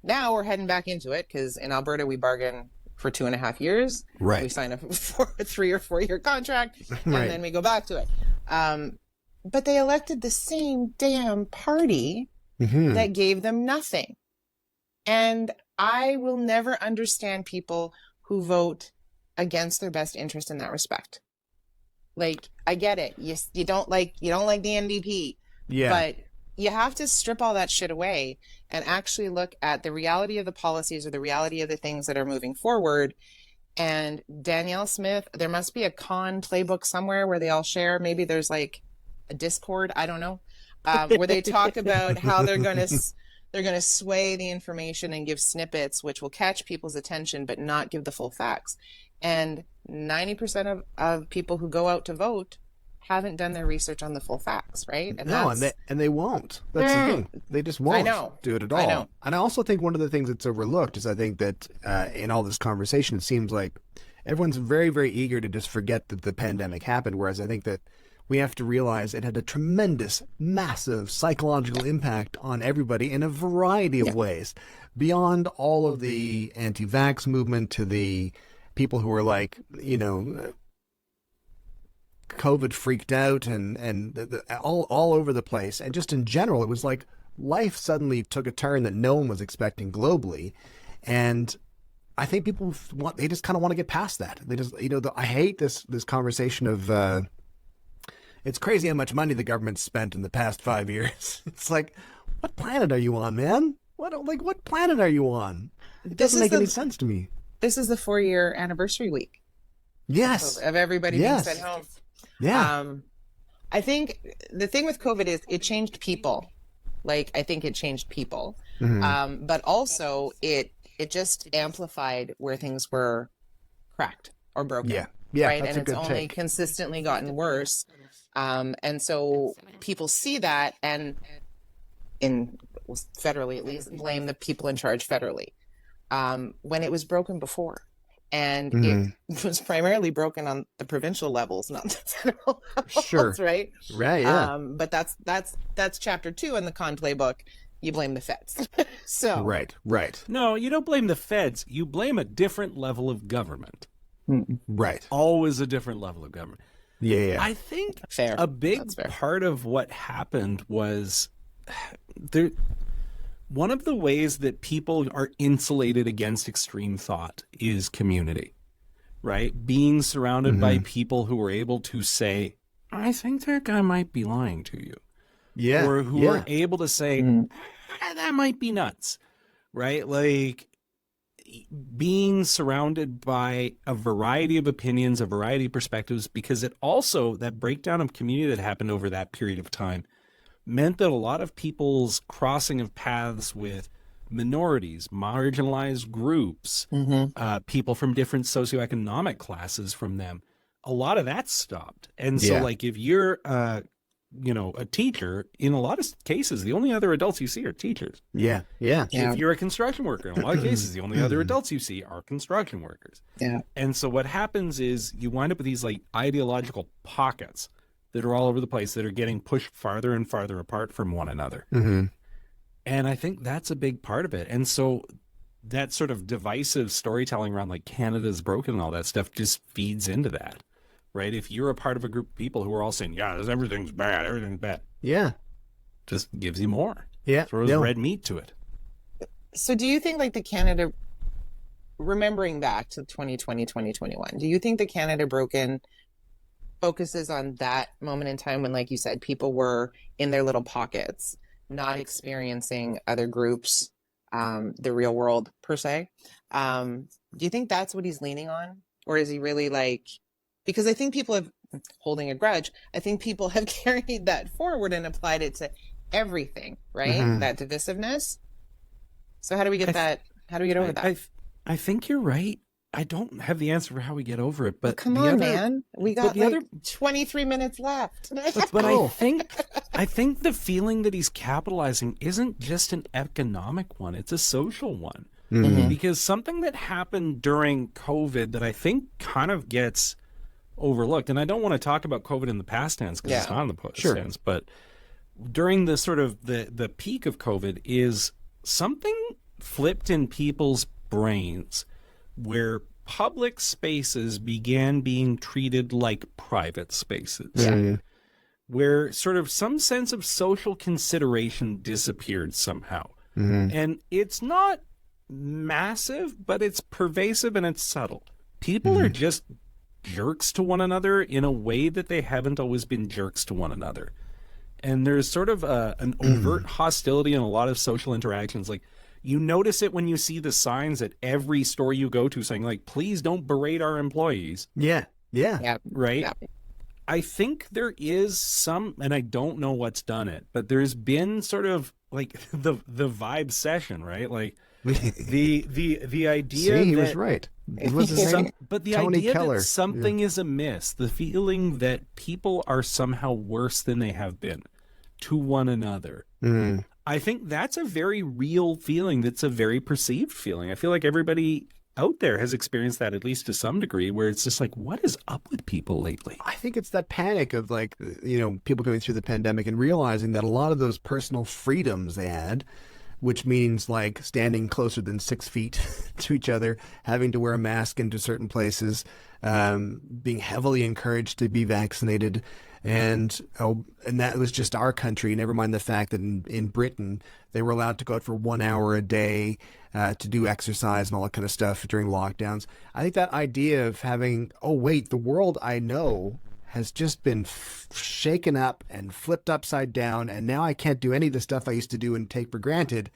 now we're heading back into it, because in Alberta we bargain for 2.5 years. Right. We sign up for a 3 or 4 year contract, and then we go back to it. But they elected the same damn party that gave them nothing. And I will never understand people who vote against their best interest in that respect. Like, I get it. You don't like the NDP. Yeah. But you have to strip all that shit away and actually look at the reality of the policies or the reality of the things that are moving forward. And Danielle Smith, there must be a con playbook somewhere where they all share. Maybe there's like a Discord, I don't know, where they talk about how they're going to sway the information and give snippets, which will catch people's attention, but not give the full facts. And 90% of people who go out to vote haven't done their research on the full facts, right? And they won't. That's the thing. They just won't do it at all. I know. And I also think one of the things that's overlooked is, I think that in all this conversation, it seems like everyone's very, very eager to just forget that the pandemic happened, whereas I think that we have to realize it had a tremendous, massive psychological impact on everybody in a variety of ways, beyond all of the anti-vax movement to the people who were like, you know, COVID freaked out and all over the place. And just in general, it was like life suddenly took a turn that no one was expecting globally. And I think people they just kind of want to get past that. They just, I hate this conversation of, it's crazy how much money the government spent in the past 5 years. It's like, what planet are you on, man? What planet are you on? It doesn't make any sense to me. This is the 4-year anniversary week. Yes. Of everybody being sent home. Yeah. I think the thing with COVID is it changed people. I think it changed people. Mm-hmm. But also it just amplified where things were cracked or broken. Yeah. Right. That's and it's only take. consistently gotten worse. And so people see that and federally at least blame the people in charge federally when it was broken before. And it was primarily broken on the provincial levels, not the federal levels, sure. right? Right, yeah. But that's chapter 2 in the Con playbook. You blame the feds. So Right. No, you don't blame the feds. You blame a different level of government. Right. Always a different level of government. Yeah. I think fair. A big part of what happened was one of the ways that people are insulated against extreme thought is community, right? Being surrounded by people who are able to say, I think that guy might be lying to you. Yeah. Or who are able to say, that might be nuts, right? Being surrounded by a variety of opinions, a variety of perspectives, because it also, that breakdown of community that happened over that period of time meant that a lot of people's crossing of paths with minorities, marginalized groups, people from different socioeconomic classes from them, a lot of that stopped. And so if you're a teacher, in a lot of cases, the only other adults you see are teachers. Yeah. If you're a construction worker, in a lot of cases, the only other adults you see are construction workers. Yeah. And so what happens is you wind up with these ideological pockets that are all over the place that are getting pushed farther and farther apart from one another. Mm-hmm. And I think that's a big part of it. And so that sort of divisive storytelling around Canada's broken and all that stuff just feeds into that, right? If you're a part of a group of people who are all saying, everything's bad. Yeah. Just gives you more. Yeah. Throws red meat to it. So do you think the Canada, remembering back to 2020, 2021, do you think the Canada broken focuses on that moment in time when, like you said, people were in their little pockets, not experiencing other groups, the real world per se? Do you think that's what he's leaning on? Or is he really because I think people have, holding a grudge, I think people have carried that forward and applied it to everything, right? That divisiveness. So how do we get that? How do we get over that? I think you're right. I don't have the answer for how we get over it, but come on, man. We got 23 minutes left. But I think the feeling that he's capitalizing isn't just an economic one; it's a social one. Because something that happened during COVID that I think kind of gets overlooked, and I don't want to talk about COVID in the past tense because it's not in the past tense, but during the sort of the peak of COVID is something flipped in people's brains where public spaces began being treated like private spaces, where sort of some sense of social consideration disappeared somehow. And it's not massive, but it's pervasive and it's subtle. People are just jerks to one another in a way that they haven't always been jerks to one another. And there's sort of an overt hostility in a lot of social interactions. You notice it when you see the signs at every store you go to saying, please don't berate our employees. Yeah. Right? Yeah. I think there is some, and I don't know what's done it, but there's been sort of the vibe session, right? The idea See, he that, was right. It was his name? but the Tony idea Keller. that something is amiss, the feeling that people are somehow worse than they have been to one another. I think that's a very real feeling. That's a very perceived feeling. I feel like everybody out there has experienced that, at least to some degree, where it's just what is up with people lately? I think it's that panic of people going through the pandemic and realizing that a lot of those personal freedoms they had, which means standing closer than 6 feet to each other, having to wear a mask into certain places, being heavily encouraged to be vaccinated, And that was just our country. Never mind the fact that in Britain, they were allowed to go out for 1 hour a day to do exercise and all that kind of stuff during lockdowns. I think that idea of having, oh, wait, the world I know has just been shaken up and flipped upside down, and now I can't do any of the stuff I used to do and take for granted.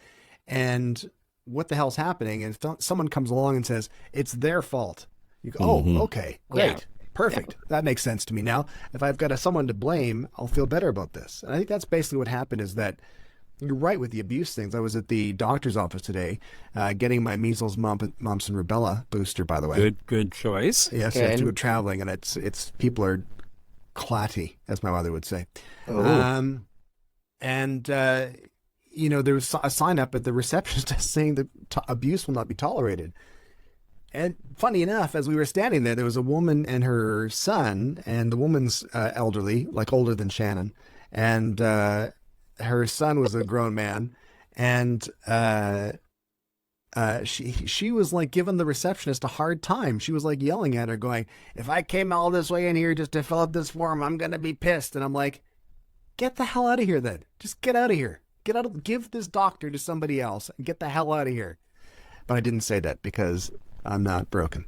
And what the hell's happening? And if someone comes along and says, it's their fault, you go, oh, okay, great. Yeah. Perfect. Yeah. That makes sense to me now. If I've got someone to blame, I'll feel better about this. And I think that's basically what happened, is that you're right with the abuse things. I was at the doctor's office today getting my measles, mumps, and rubella booster, by the way. Good choice. Yes, Good. I have to go traveling, and it's people are clatty, as my mother would say. Oh. There was a sign up at the receptionist desk saying that abuse will not be tolerated. And funny enough, as we were standing there was a woman and her son, and the woman's elderly, like older than Shannon, and her son was a grown man, and she was like giving the receptionist a hard time. She was like yelling at her, going, "If I came all this way in here just to fill out this form, I'm gonna be pissed." And I'm like, get the hell out of here then. Just get out of here. Give this doctor to somebody else and get the hell out of here. But I didn't say that because I'm not broken.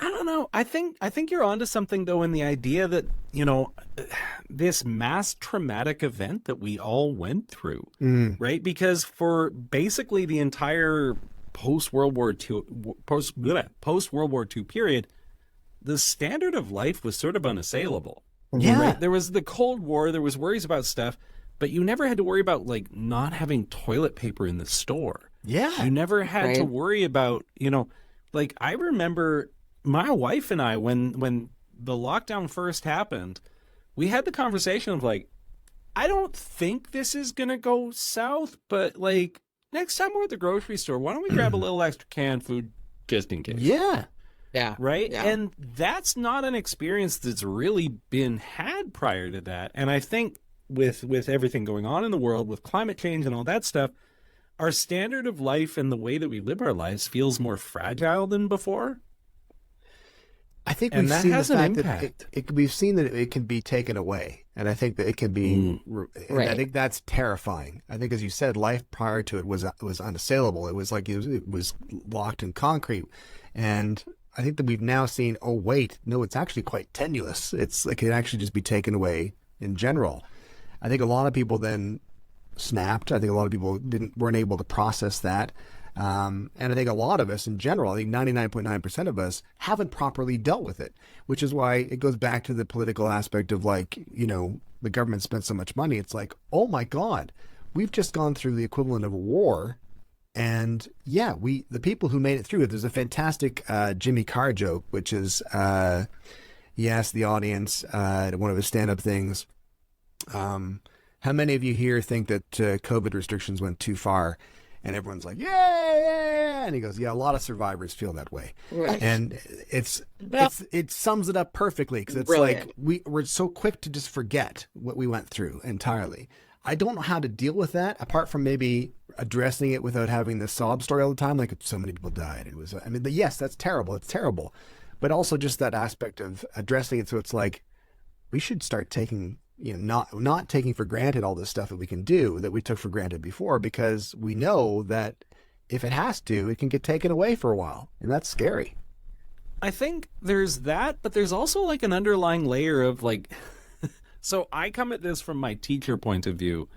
I don't know. I think you're onto something, though, in the idea that, this mass traumatic event that we all went through, right? Because for basically the entire post-World War II period, the standard of life was sort of unassailable. Yeah. Right? There was the Cold War, there was worries about stuff, but you never had to worry about like not having toilet paper in the store. Yeah. You never had to worry about, like I remember my wife and I, when the lockdown first happened, we had the conversation of like, I don't think this is going to go south, but like next time we're at the grocery store, why don't we grab a little extra canned food just in case? Yeah. Yeah. Right. Yeah. And that's not an experience that's really been had prior to that. And I think with everything going on in the world, with climate change and all that stuff, our standard of life and the way that we live our lives feels more fragile than before. I think and we've that seen has the an fact impact. that we've seen that it can be taken away, and I think that it can be. Right. I think that's terrifying. I think, as you said, life prior to it was unassailable. It was like it was locked in concrete, and I think that we've now seen. Oh wait, no, it's actually quite tenuous. It's like it can actually just be taken away in general. I think a lot of people then snapped. I think a lot of people weren't able to process that. And I think a lot of us in general, I think 99.9% of us haven't properly dealt with it, which is why it goes back to the political aspect of like, the government spent so much money. It's like, oh my God, we've just gone through the equivalent of a war. And yeah, the people who made it through it, there's a fantastic Jimmy Carr joke, which is he asked the audience at one of his stand-up things, how many of you here think that COVID restrictions went too far? And everyone's like, yeah. And he goes, yeah, a lot of survivors feel that way. Right. And it sums it up perfectly, because it's Brilliant. like we're so quick to just forget what we went through entirely. I don't know how to deal with that, apart from maybe addressing it without having the sob story all the time. Like, so many people died. Yes, that's terrible. It's terrible. But also just that aspect of addressing it. So it's like, we should start taking, not taking for granted all this stuff that we can do that we took for granted before, because we know that if it has to, it can get taken away for a while. And that's scary. I think there's that, but there's also like an underlying layer of like, so I come at this from my teacher point of view,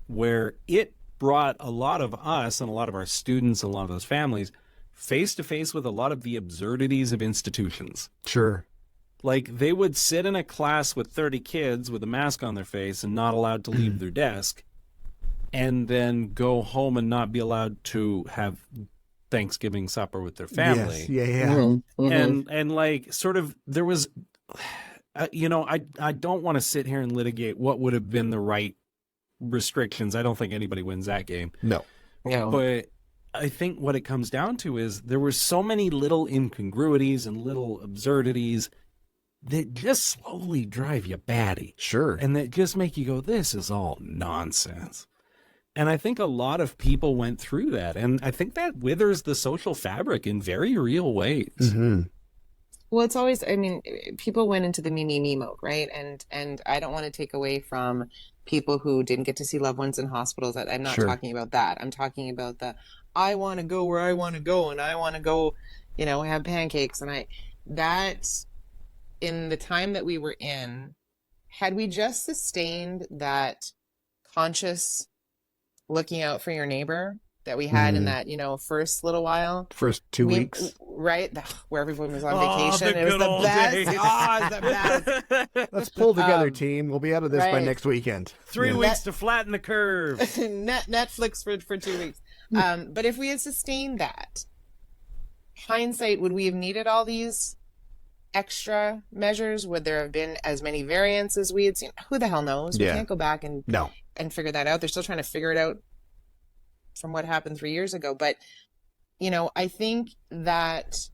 where it brought a lot of us and a lot of our students, and a lot of those families face to face with a lot of the absurdities of institutions. Sure. Like they would sit in a class with 30 kids with a mask on their face and not allowed to leave their desk, and then go home and not be allowed to have Thanksgiving supper with their family. Yes. Yeah. Mm-hmm. And like sort of there was, I don't want to sit here and litigate what would have been the right restrictions. I don't think anybody wins that game. No. But I think what it comes down to is there were so many little incongruities and little absurdities that just slowly drive you batty. Sure. And that just make you go, this is all nonsense. And I think a lot of people went through that. And I think that withers the social fabric in very real ways. Mm-hmm. Well, it's always, I mean, people went into the me mode, right? And I don't want to take away from people who didn't get to see loved ones in hospitals. I'm not Sure. talking about that. I'm talking about I want to go where I want to go, and I want to go, have pancakes. And that in the time that we were in, had we just sustained that conscious looking out for your neighbor that we had in that, first little while. First 2 weeks. Right? Where everyone was on Oh, vacation. the It was good the old best. days. Oh, it was the best. Let's pull together, team. We'll be out of this by right. next weekend. 3 weeks to flatten the curve. Netflix for 2 weeks. But if we had sustained that, hindsight, would we have needed all these extra measures? Would there have been as many variants as we had seen? Who the hell knows? We can't go back and figure that out. They're still trying to figure it out from what happened 3 years ago. But, I think that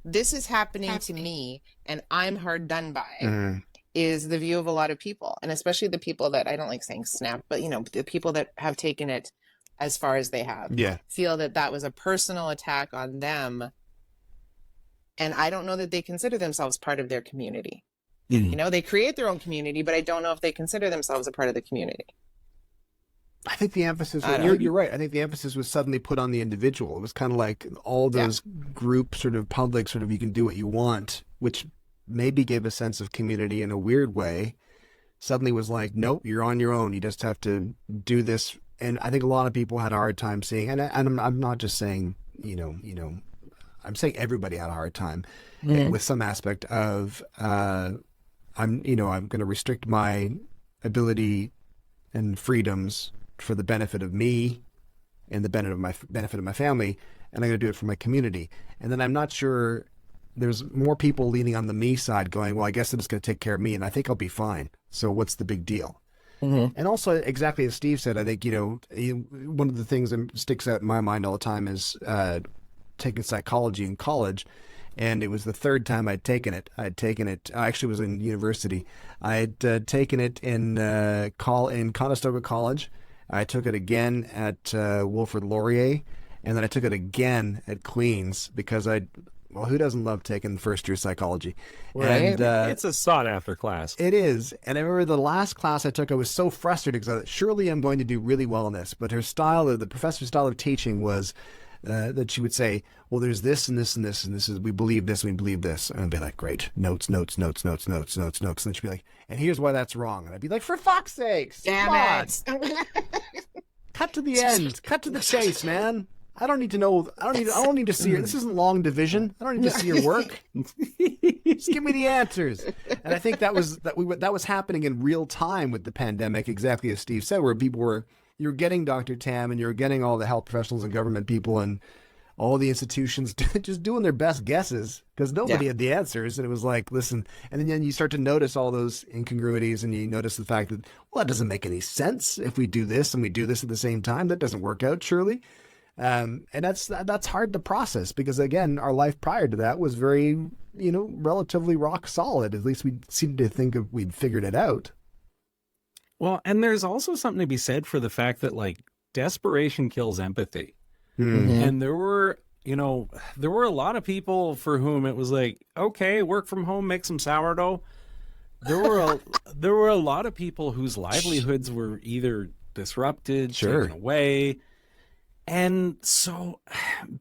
this is happening to me and I'm hard done by is the view of a lot of people. And especially the people that, I don't like saying snap, but, the people that have taken it as far as they have. Feel that was a personal attack on them. And I don't know that they consider themselves part of their community. They create their own community, but I don't know if they consider themselves a part of the community. I think the emphasis, you're right. I think the emphasis was suddenly put on the individual. It was kind of like all those group sort of public sort of, you can do what you want, which maybe gave a sense of community in a weird way. Suddenly was like, nope, you're on your own. You just have to do this. And I think a lot of people had a hard time seeing, and I'm not just saying, I'm saying everybody had a hard time with some aspect of, I'm going to restrict my ability and freedoms for the benefit of me and the benefit of my family, and I'm going to do it for my community. And then I'm not sure, there's more people leaning on the me side going, well, I guess I'm just going to take care of me and I think I'll be fine. So what's the big deal? And also, exactly as Steve said, I think, one of the things that sticks out in my mind all the time is taking psychology in college. And it was the third time I'd taken it. I actually was in university. I had taken it in Conestoga College. I took it again at Wilfrid Laurier. And then I took it again at Queen's because who doesn't love taking first year psychology? Right. And it's a sought after class. It is. And I remember the last class I took, I was so frustrated because I thought, surely I'm going to do really well in this. But the professor's style of teaching was that she would say, well, there's this and this and this, and this is, we believe this, and we believe this. And I'd be like, great, notes. And then she'd be like, and here's why that's wrong. And I'd be like, for fuck's sakes. Damn it. Cut to the end. Cut to the chase, man. I don't need to know. I don't need to see your. This isn't long division. I don't need to see your work. Just give me the answers. And I think that was happening in real time with the pandemic, exactly as Steve said, where you were getting Dr. Tam and you were getting all the health professionals and government people and all the institutions just doing their best guesses because nobody had the answers. And it was like, listen, and then you start to notice all those incongruities and you notice the fact that, well, that doesn't make any sense if we do this and we do this at the same time. That doesn't work out, surely. And that's hard to process because, again, our life prior to that was very, relatively rock solid. At least we seemed to think we'd figured it out. Well, and there's also something to be said for the fact that, like, desperation kills empathy. And there were a lot of people for whom it was like, okay, work from home, make some sourdough. There were a lot of people whose livelihoods were either disrupted, taken away. And so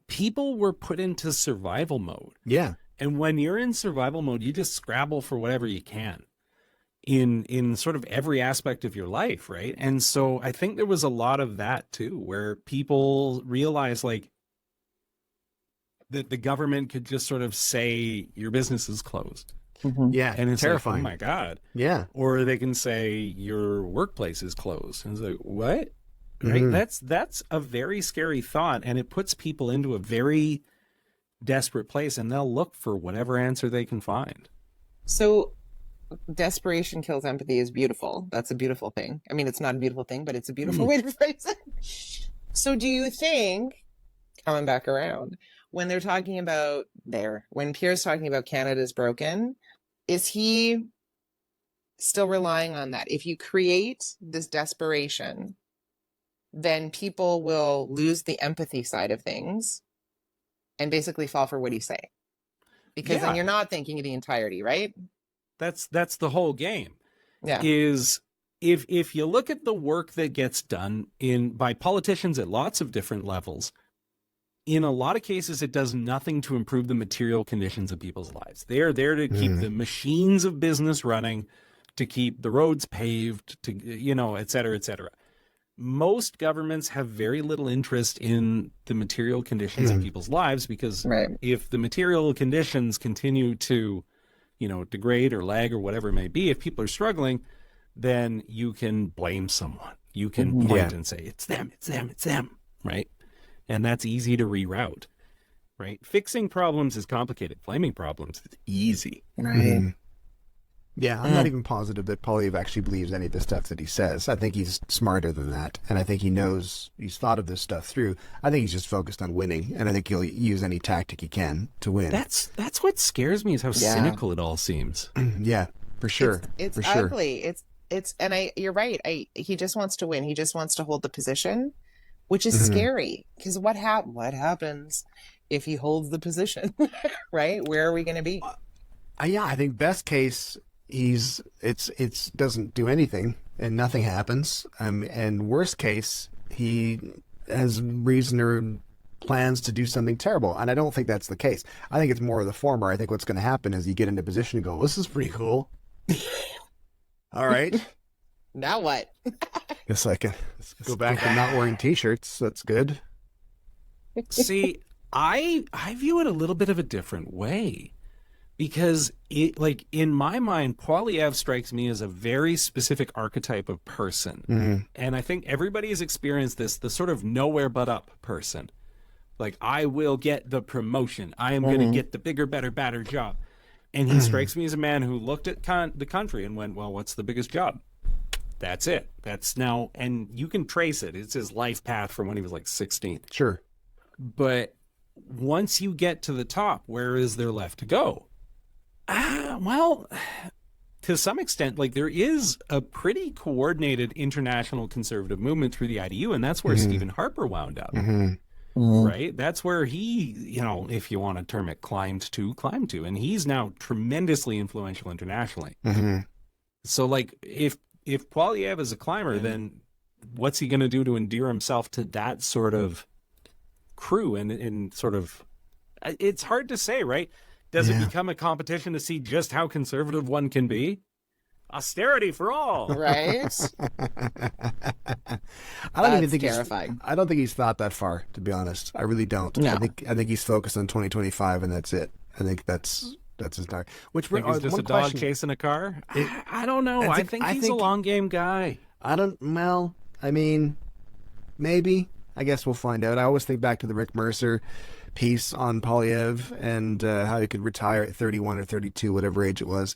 people were put into survival mode. Yeah. And when you're in survival mode, you just scrabble for whatever you can in sort of every aspect of your life, right? And so I think there was a lot of that too, where people realized like that the government could just sort of say your business is closed. Yeah. And it's terrifying. like, oh my God. Yeah. Or they can say your workplace is closed. And it's like, what? Right? That's a very scary thought. And it puts people into a very desperate place and they'll look for whatever answer they can find. So desperation kills empathy is beautiful. That's a beautiful thing. I mean, it's not a beautiful thing, but it's a beautiful way to phrase it. So do you think, coming back around, when they're talking about when Pierre's talking about Canada's broken, is he still relying on that? If you create this desperation, then people will lose the empathy side of things and basically fall for what he's saying. because then you're not thinking of the entirety, right? That's the whole game. Yeah. Is if you look at the work that gets done by politicians at lots of different levels, in a lot of cases, it does nothing to improve the material conditions of people's lives. They are there to keep the machines of business running, to keep the roads paved, to, et cetera, et cetera. Most governments have very little interest in the material conditions of people's lives, because if the material conditions continue to, degrade or lag or whatever it may be, if people are struggling, then you can blame someone. You can point and say, it's them, right? And that's easy to reroute, right? Fixing problems is complicated. Blaming problems is easy. Right. Yeah, I'm not even positive that Poilievre actually believes any of the stuff that he says. I think he's smarter than that. And I think he's thought of this stuff through. I think he's just focused on winning. And I think he'll use any tactic he can to win. That's what scares me, is how cynical it all seems. Yeah, for sure. It's for ugly. Sure. And you're right. He just wants to win. He just wants to hold the position, which is scary, because what happens if he holds the position, right? Where are we going to be? I think best case, it's doesn't do anything and nothing happens. And worst case, he has reason or plans to do something terrible. And I don't think that's the case. I think it's more of the former. I think what's going to happen is you get into a position and go, this is pretty cool. All right. Now what? Guess I can go back to not wearing t-shirts. That's good. See, I view it a little bit of a different way, because in my mind, Poilievre strikes me as a very specific archetype of person. And I think everybody has experienced this, the sort of nowhere but up person. Like, I will get the promotion. I am going to get the bigger, better, badder job. And he strikes me as a man who looked at the country and went, well, what's the biggest job? That's it. That's now, and you can trace it. It's his life path from when he was like 16. Sure. But once you get to the top, where is there left to go? Well, to some extent, there is a pretty coordinated international conservative movement through the IDU, and that's where Stephen Harper wound up. Right? That's where he, if you want to term it, climbed to. And he's now tremendously influential internationally. So, if Poilievre is a climber, then what's he going to do to endear himself to that sort of crew? And sort of, it's hard to say, right? Does it become a competition to see just how conservative one can be? Austerity for all, right? I don't even think terrifying. I don't think he's thought that far, to be honest. I really don't. No. I think he's focused on 2025, and that's it. I think that's his target. Which think he's just a dog chasing a car. I don't know. I think he's a long game guy. Well, I mean, maybe. I guess we'll find out. I always think back to the Rick Mercer piece on Poilievre and how he could retire at 31 or 32, whatever age it was,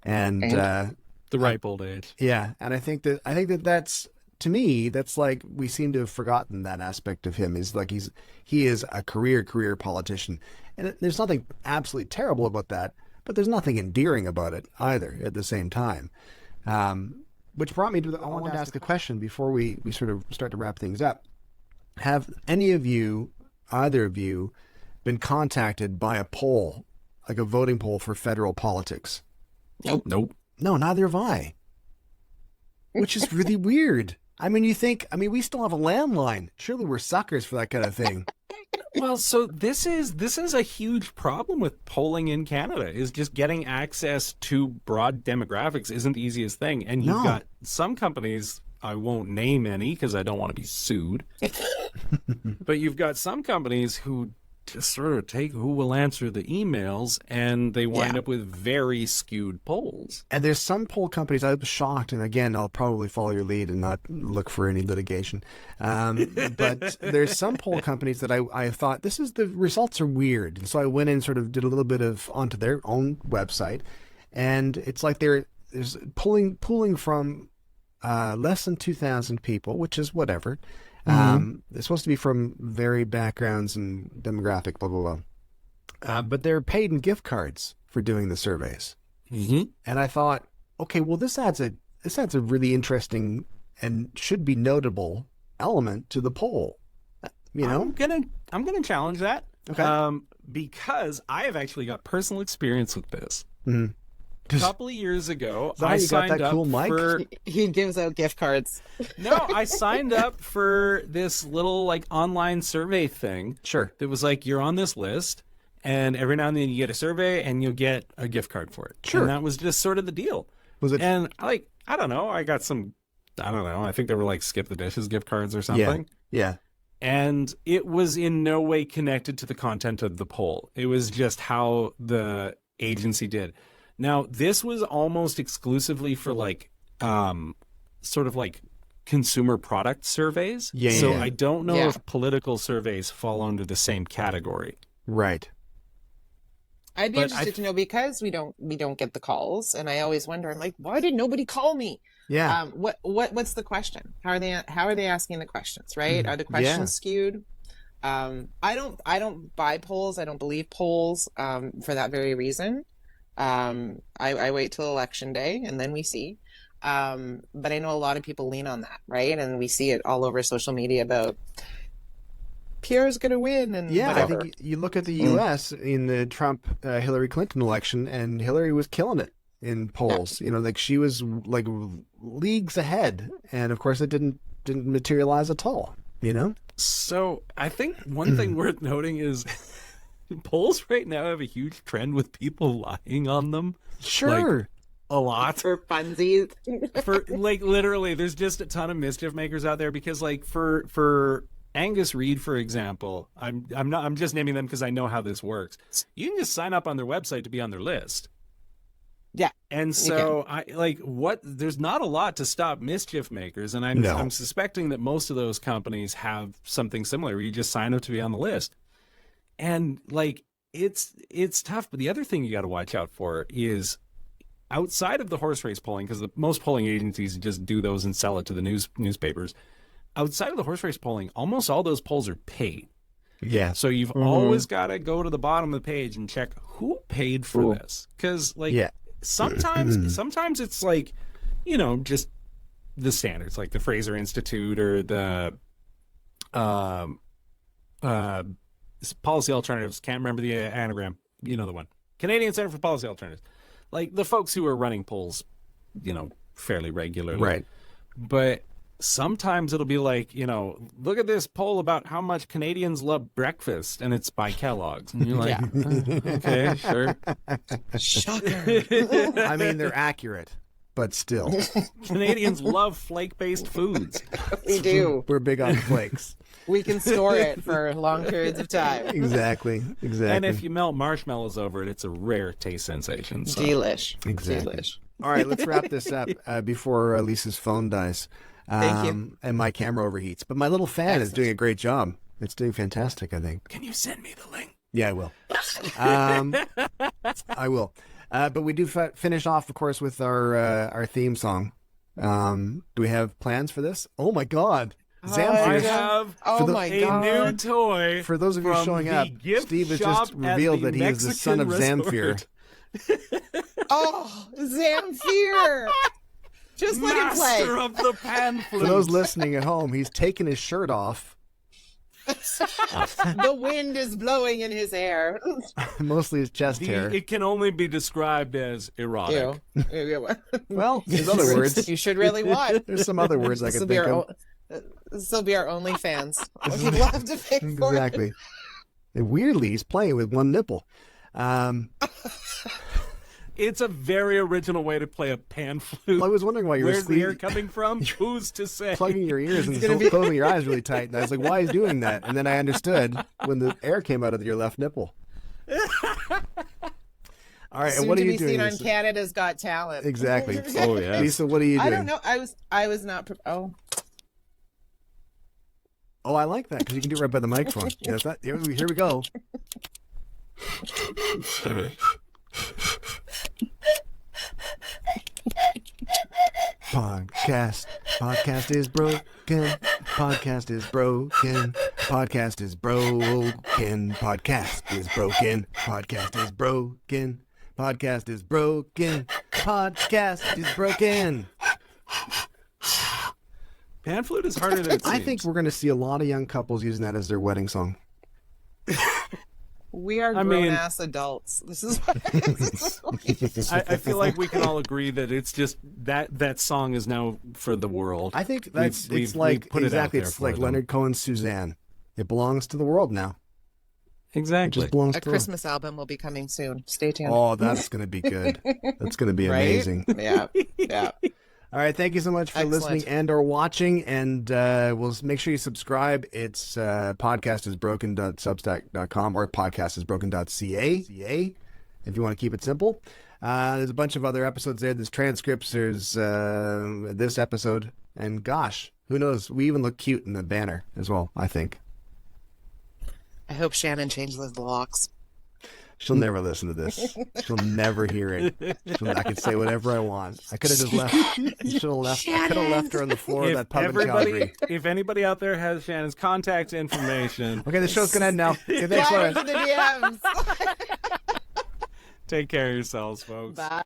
and the ripe old age. Yeah, and I think that that's, to me, that's like, we seem to have forgotten that aspect of him. Is like he is a career politician, and there's nothing absolutely terrible about that, but there's nothing endearing about it either at the same time. Which brought me to I wanted to ask a question before we sort of start to wrap things up. Have any of you, either of you, been contacted by a poll, like a voting poll for federal politics? Nope. No, neither have I. Which is really weird. I mean, we still have a landline. Surely we're suckers for that kind of thing. Well, so this is a huge problem with polling in Canada, is just getting access to broad demographics isn't the easiest thing. And you've got some companies, I won't name any because I don't want to be sued, but you've got some companies who just sort of take who will answer the emails, and they wind up with very skewed polls. And there's some poll companies, I was shocked, and again, I'll probably follow your lead and not look for any litigation. But there's some poll companies that I thought, the results are weird. And so I went and sort of did a little bit of onto their own website, and it's like there's pulling from less than 2,000 people, which is whatever. They're supposed to be from varied backgrounds and demographic, blah, blah, blah. But they're paid in gift cards for doing the surveys. And I thought, okay, well, this adds a really interesting and should be notable element to the poll. I'm gonna challenge that. Okay. Because I have actually got personal experience with this. Mhm. A couple of years ago, Is that how I you got signed that up cool mic? for... He gives out gift cards. No, I signed up for this little like online survey thing. Sure. That was like, you're on this list, and every now and then you get a survey and you'll get a gift card for it. Sure. And that was just sort of the deal. Was it? And like, I don't know, I got some, I don't know, I think they were like skip the dishes gift cards or something. Yeah. And it was in no way connected to the content of the poll. It was just how the agency did. Now, this was almost exclusively for like, sort of like consumer product surveys. Yeah. So Yeah. I don't know Yeah. if political surveys fall under the same category. Right. I'd be But interested to know, because we don't get the calls, and I always wonder, I'm like, why did nobody call me? Yeah. What's the question? How are they asking the questions, right? Are the questions skewed? I don't buy polls. I don't believe polls for that very reason. I wait till election day and then we see. But I know a lot of people lean on that, right? And we see it all over social media about Pierre's going to win and whatever. I think you look at the U.S. in the Trump Hillary Clinton election, and Hillary was killing it in polls. You know, like she was like leagues ahead, and of course it didn't materialize at all. You know. So I think one thing worth noting is polls right now have a huge trend with people lying on them. Sure. Like, a lot. For funsies. For like literally, there's just a ton of mischief makers out there, because like for Angus Reid, for example, I'm just naming them because I know how this works. You can just sign up on their website to be on their list. Yeah. And so there's not a lot to stop mischief makers, and I'm suspecting that most of those companies have something similar where you just sign up to be on the list. And like it's tough, but the other thing you got to watch out for is outside of the horse race polling, because most polling agencies just do those and sell it to the newspapers. Outside of the horse race polling, almost all those polls are paid. Yeah. So you've always got to go to the bottom of the page and check who paid for this. Because sometimes it's like, you know, just the standards, like the Fraser Institute or the Policy Alternatives. Can't remember the anagram. You know the one. Canadian Center for Policy Alternatives. Like the folks who are running polls, you know, fairly regularly. Right. But sometimes it'll be like, you know, look at this poll about how much Canadians love breakfast, and it's by Kellogg's. And you're like, okay, sure. Shocker. I mean, they're accurate, but still. Canadians love flake-based foods. We do. We're big on flakes. We can store it for long periods of time. Exactly. And if you melt marshmallows over it, it's a rare taste sensation. So. Delish. Exactly. Delish. All right, let's wrap this up before Lisa's phone dies. Thank you. And my camera overheats. But my little fan is doing a great job. It's doing fantastic, I think. Can you send me the link? Yeah, I will. I will. But we do finish off, of course, with our theme song. Do we have plans for this? Oh, my God. I have God. new toy. For those of you showing up, Steve has just revealed that he is the son of Zamfir. Oh, Zamfir! Just let him play. Master of the Pan Flute. For those listening at home, he's taken his shirt off. The wind is blowing in his hair. Mostly his chest hair. It can only be described as erotic. Ew. Well, there's other words. You should really watch. There's some other words I can think of. This will be our only fans. People have to pay for Exactly. And weirdly, he's playing with one nipple. It's a very original way to play a pan flute. Well, I was wondering why you were Where's the air coming from? Who's to say? Plugging your ears and closing your eyes really tight. And I was like, why is he doing that? And then I understood when the air came out of your left nipple. All right, Soon and what are you to be doing? seen on Lisa? Canada's Got Talent. Exactly. Oh, yeah. Lisa, what are you doing? I don't know. I was not. Oh, I like that because you can do it right by the microphone. Yes, here we go. Podcast is broken. Podcast is broken. Podcast is broken. Podcast is broken. Podcast is broken. Podcast is broken. Podcast is broken. Pan flute is harder than it seems. I think we're going to see a lot of young couples using that as their wedding song. We are grown-ass adults. This is what I feel like we can all agree that it's just that song is now for the world. I think it's like Leonard Cohen's Suzanne. It belongs to the world now. Exactly. A Christmas album will be coming soon. Stay tuned. Oh, that's going to be good. That's going to be amazing. Yeah. All right. Thank you so much for listening and or watching. And we'll make sure you subscribe. It's podcastisbroken.substack.com or podcastisbroken.ca if you want to keep it simple. There's a bunch of other episodes there. There's transcripts. There's this episode. And gosh, who knows? We even look cute in the banner as well, I think. I hope Shannon changes the locks. She'll never listen to this. She'll never hear it. I can say whatever I want. I could have just left. I could have left her on the floor of that pub in Calgary. If anybody out there has Shannon's contact information. Okay, the show's going to end now. Okay, thanks, Slide into the DMs. Take care of yourselves, folks. Bye.